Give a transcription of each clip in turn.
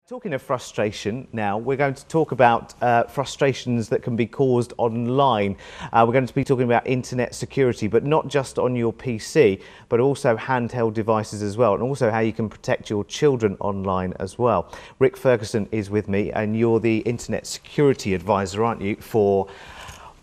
Talking of frustration now, we're going to talk about frustrations that can be caused online. We're going to be talking about internet security, but not just on your PC, but also handheld devices as well, and also how you can protect your children online as well. Rik Ferguson is with me, and you're the internet security advisor, aren't you, for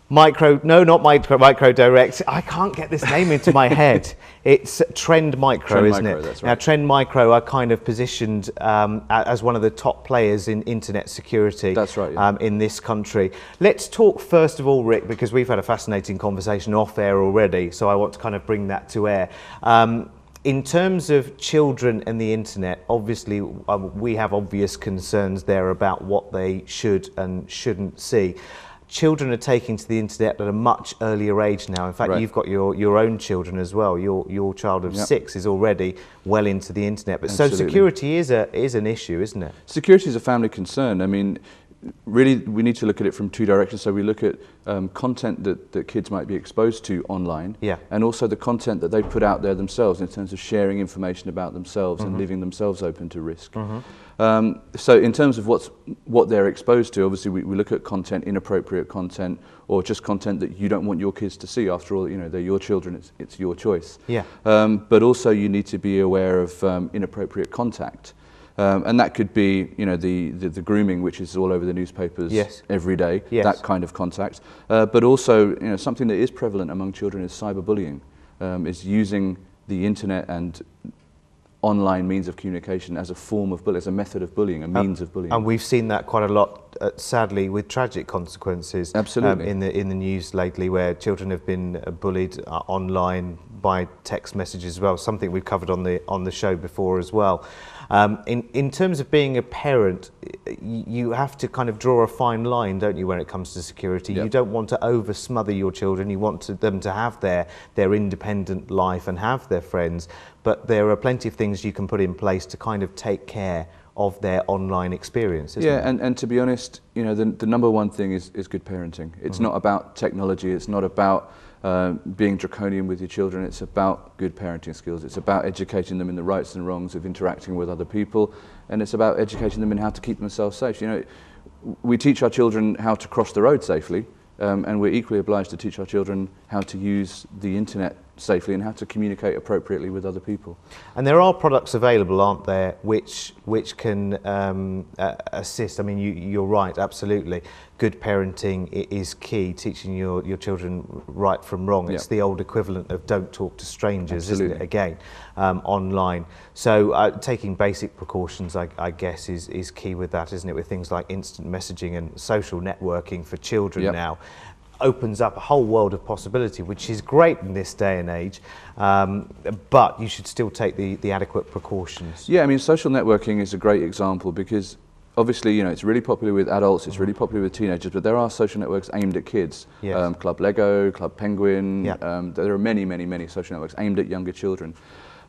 Micro Direct. I can't get this name into my head. It's Trend Micro, isn't it? That's right. Now, Trend Micro are kind of positioned as one of the top players in internet security. That's right, yeah. In this country. Let's talk first of all, Rik, because we've had a fascinating conversation off air already, so I want to kind of bring that to air. In terms of children and the internet, obviously we have obvious concerns there about what they should and shouldn't see. Children are taking to the internet at a much earlier age now. In fact, Right. you've got your own children as well. Your child of 6 is already well into the internet. But Absolutely. so security is an issue, isn't it? Security is a family concern. I mean, really, we need to look at it from two directions. So we look at content that kids might be exposed to online, Yeah. and also the content that they put out there themselves in terms of sharing information about themselves and leaving themselves open to risk. So in terms of what they're exposed to, obviously we look at content, inappropriate content, or just content that you don't want your kids to see. After all, you know, they're your children, it's your choice. Yeah. But also you need to be aware of inappropriate contact. And that could be, you know, the grooming, which is all over the newspapers every day, that kind of contact. But also, you know, something that is prevalent among children is cyberbullying, is using the internet and online means of communication as a form of bullying, as a method of bullying, a means of bullying. And we've seen that quite a lot, sadly, with tragic consequences. Absolutely. In the news lately, where children have been bullied online by text messages as well. Something we've covered on the show before as well. In terms of being a parent, you have to kind of draw a fine line, don't you, when it comes to security? Yep. You don't want to over smother your children. You want them to have their independent life and have their friends. But there are plenty of things you can put in place to kind of take care of their online experience, isn't it? And to be honest, you know, the number one thing is good parenting. It's not about technology. It's not about being draconian with your children. It's about good parenting skills. It's about educating them in the rights and wrongs of interacting with other people, and it's about educating them in how to keep themselves safe. You know, we teach our children how to cross the road safely, and we're equally obliged to teach our children how to use the internet safely and how to communicate appropriately with other people. And there are products available, aren't there, which can assist? I mean, you're right, absolutely. Good parenting is key, teaching your children right from wrong. It's the old equivalent of don't talk to strangers, isn't it, again, online. So taking basic precautions, I guess, is key with that, isn't it, with things like instant messaging and social networking for children now. Opens up a whole world of possibility, which is great in this day and age, but you should still take the adequate precautions. Yeah, I mean, social networking is a great example because obviously, you know, it's really popular with adults, it's really popular with teenagers, but there are social networks aimed at kids. Yes. Club Lego, Club Penguin, there are many social networks aimed at younger children.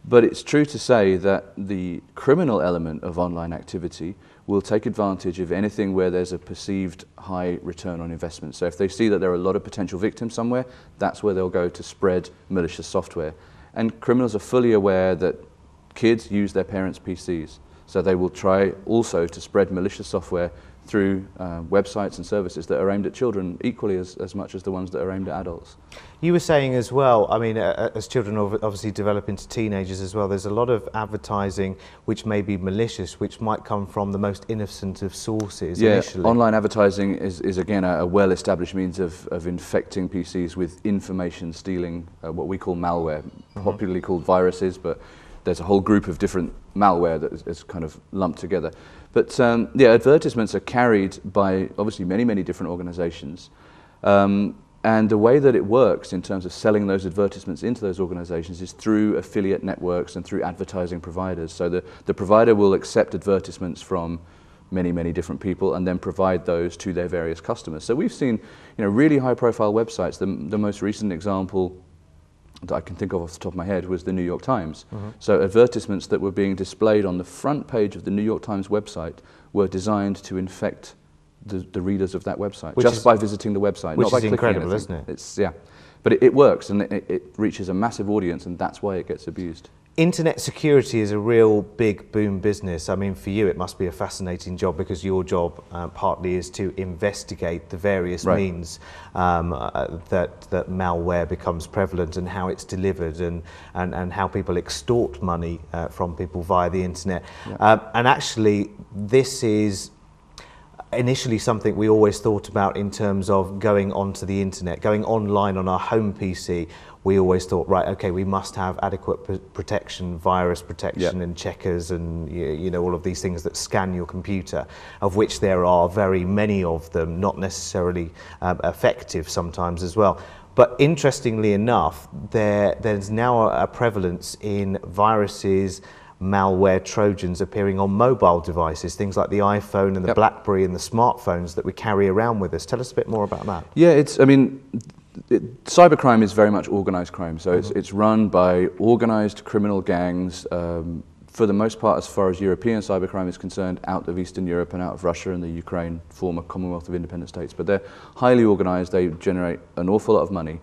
But it's true to say that the criminal element of online activity will take advantage of anything where there's a perceived high return on investment. So if they see that there are a lot of potential victims somewhere, that's where they'll go to spread malicious software. And criminals are fully aware that kids use their parents' PCs. So they will try also to spread malicious software through websites and services that are aimed at children equally as much as the ones that are aimed at adults. You were saying as well, I mean, as children obviously develop into teenagers as well, there's a lot of advertising which may be malicious, which might come from the most innocent of sources initially. Online advertising is again a well-established means of infecting PCs with information stealing, what we call malware, popularly called viruses, but there's a whole group of different malware that is kind of lumped together. But advertisements are carried by obviously many different organizations. And the way that it works in terms of selling those advertisements into those organizations is through affiliate networks and through advertising providers. So the provider will accept advertisements from many different people and then provide those to their various customers. So we've seen, you know, really high-profile websites. The most recent example that I can think of off the top of my head was the New York Times. So advertisements that were being displayed on the front page of the New York Times website were designed to infect the readers of that website just by visiting the website. Which not by is incredible, isn't it? It's, but it works and it reaches a massive audience, and that's why it gets abused. Internet security is a real big boom business. I mean, for you, it must be a fascinating job because your job partly is to investigate the various means that malware becomes prevalent and how it's delivered and how people extort money from people via the internet. And actually, this is initially something we always thought about in terms of going onto the internet, going online on our home PC. We always thought, right, okay, we must have adequate protection, virus protection and checkers and you know, all of these things that scan your computer, of which there are very many of them, not necessarily effective sometimes as well. But interestingly enough, there's now a prevalence in viruses, malware, Trojans appearing on mobile devices, things like the iPhone and the BlackBerry and the smartphones that we carry around with us. Tell us a bit more about that. Yeah, cybercrime is very much organized crime, so it's run by organized criminal gangs, for the most part, as far as European cybercrime is concerned, out of Eastern Europe and out of Russia and the Ukraine, former Commonwealth of Independent States. But they're highly organized, they generate an awful lot of money,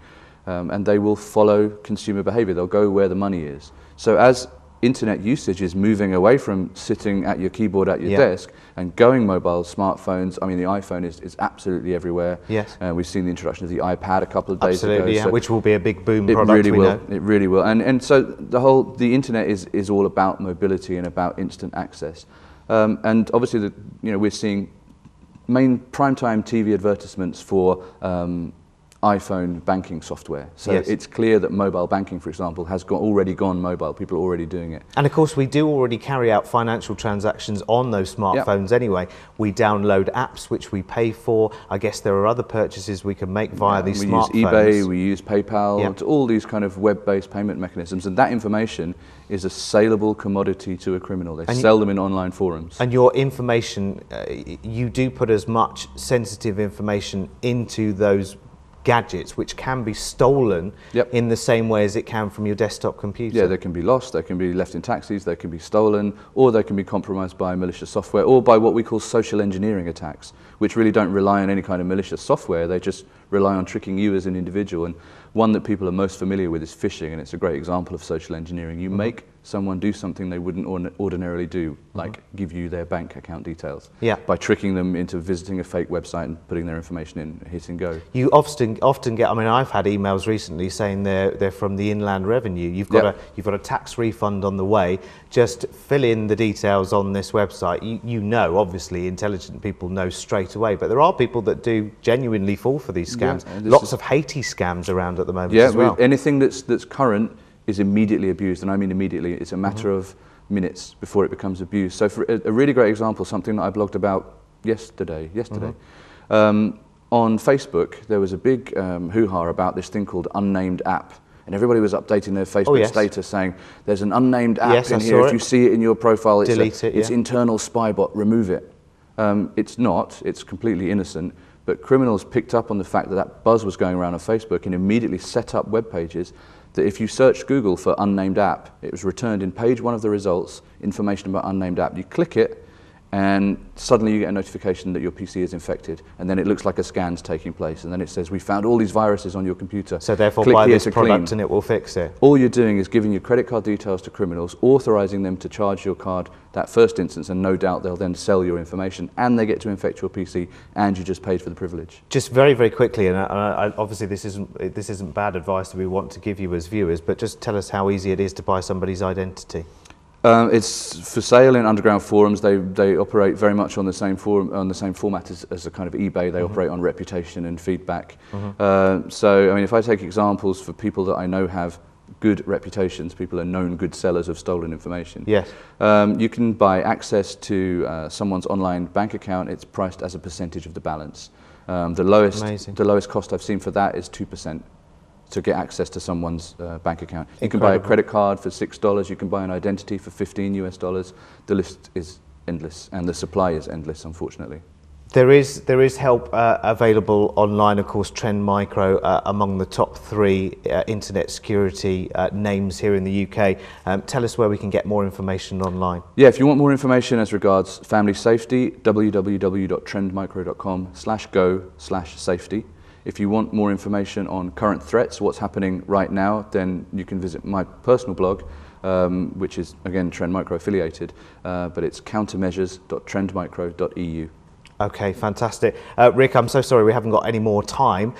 and they will follow consumer behavior. They'll go where the money is. So as internet usage is moving away from sitting at your keyboard at your desk and going mobile, smartphones. I mean, the iPhone is absolutely everywhere. Yes. We've seen the introduction of the iPad a couple of days ago. Absolutely, which will be a big boom it product. Really will. It really will. And so the internet is all about mobility and about instant access. And obviously, we're seeing main primetime TV advertisements for iPhone banking software. So it's clear that mobile banking, for example, has already gone mobile. People are already doing it. And of course, we do already carry out financial transactions on those smartphones anyway. We download apps which we pay for. I guess there are other purchases we can make via these smartphones. We use eBay, we use PayPal, to all these kind of web-based payment mechanisms. And that information is a saleable commodity to a criminal. They sell them in online forums. And your information, you do put as much sensitive information into those gadgets which can be stolen in the same way as it can from your desktop computer. Yeah, they can be lost, they can be left in taxis, they can be stolen, or they can be compromised by malicious software, or by what we call social engineering attacks, which really don't rely on any kind of malicious software. They just rely on tricking you as an individual. And one that people are most familiar with is phishing, and it's a great example of social engineering. You make someone do something they wouldn't ordinarily do, like give you their bank account details, by tricking them into visiting a fake website and putting their information in, hit and go. You often get, I mean, I've had emails recently saying they're from the Inland Revenue. You've got a tax refund on the way. Just fill in the details on this website. You know, obviously, intelligent people know straight away, but there are people that do genuinely fall for these scams. Lots of Haiti scams around at the moment as well. Anything that's current is immediately abused, and I mean immediately. It's a matter of minutes before it becomes abused. So for a really great example, something that I blogged about yesterday, on Facebook, there was a big hoo-ha about this thing called unnamed app. And everybody was updating their Facebook status saying, there's an unnamed app in here. If you see it in your profile, it's internal spy bot, remove it. It's not, it's completely innocent. But criminals picked up on the fact that that buzz was going around on Facebook and immediately set up web pages that if you searched Google for unnamed app, it was returned in page 1 of the results, information about unnamed app. You click it, and suddenly you get a notification that your PC is infected, and then it looks like a scan's taking place, and then it says, we found all these viruses on your computer. So therefore buy this product and it will fix it. All you're doing is giving your credit card details to criminals, authorizing them to charge your card that first instance, and no doubt they'll then sell your information, and they get to infect your PC, and you just paid for the privilege. Just very, very quickly, and obviously this isn't bad advice that we want to give you as viewers, but just tell us how easy it is to buy somebody's identity. It's for sale in underground forums. They operate very much on the same format as a kind of eBay. They operate on reputation and feedback. So I mean, if I take examples for people that I know have good reputations, people are known good sellers of stolen information. Yes. You can buy access to someone's online bank account. It's priced as a percentage of the balance. The lowest cost I've seen for that is 2%. To get access to someone's bank account. You can buy a credit card for $6, you can buy an identity for $15 US. The list is endless, and the supply is endless, unfortunately. There is help available online, of course. Trend Micro among the top 3 internet security names here in the UK. Tell us where we can get more information online. Yeah, if you want more information as regards family safety, www.trendmicro.com/go/safety. If you want more information on current threats, what's happening right now, then you can visit my personal blog. which is again Trend Micro affiliated, but it's countermeasures.trendmicro.eu. Okay, fantastic. Rik, I'm so sorry we haven't got any more time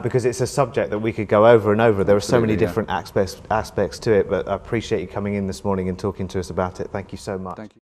because it's a subject that we could go over and over. There are so many different aspects to it, but I appreciate you coming in this morning and talking to us about it. Thank you so much. Thank you.